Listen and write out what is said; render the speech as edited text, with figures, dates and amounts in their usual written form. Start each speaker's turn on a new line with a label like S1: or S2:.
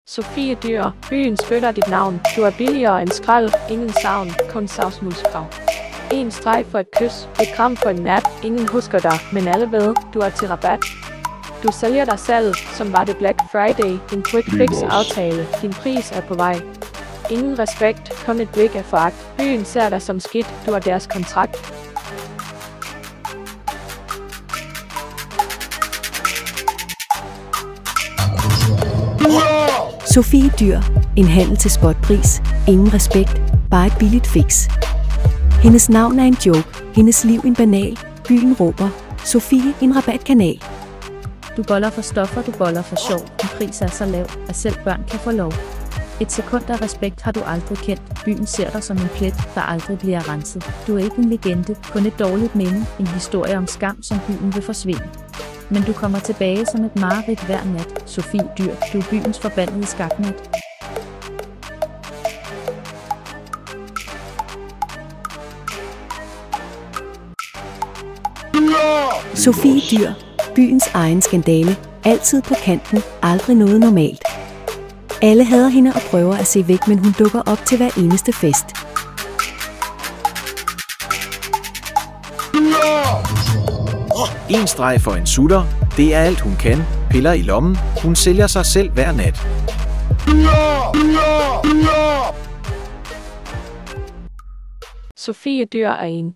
S1: Sofie Dyr, byen spytter dit navn. Du er billigere end skrald, ingen savn, kun savsmuldskrav. En streg for et kys, et kram for en nat. Ingen husker dig, men alle ved, du er til rabat. Du sælger dig selv, som var det Black Friday. En quick fix aftale, din pris er på vej. Ingen respekt, kun et blik af foragt. Byen ser dig som skidt, du er deres kontrakt.
S2: Sofie Dyr, en handel til spotpris, ingen respekt, bare et billigt fix. Hendes navn er en joke, hendes liv en banal, byen råber, Sofie en rabatkanal.
S3: Du boller for stoffer, du boller for sjov, din pris er så lav, at selv børn kan få lov. Et sekund af respekt har du aldrig kendt, byen ser dig som en plet, der aldrig bliver renset. Du er ikke en legende, kun et dårligt minde, en historie om skam, som byen vil forsvinde. Men du kommer tilbage som et mareridt hver nat, Sofie Dyr, du er byens forbandede skakmat.
S2: Sofie Dyr, byens egen skandale, altid på kanten, aldrig noget normalt. Alle hader hende og prøver at se væk, men hun dukker op til hver eneste fest.
S4: En streg for en sutter, det er alt hun kan. Piller i lommen, hun sælger sig selv hver nat.
S1: Sofie Dyr er en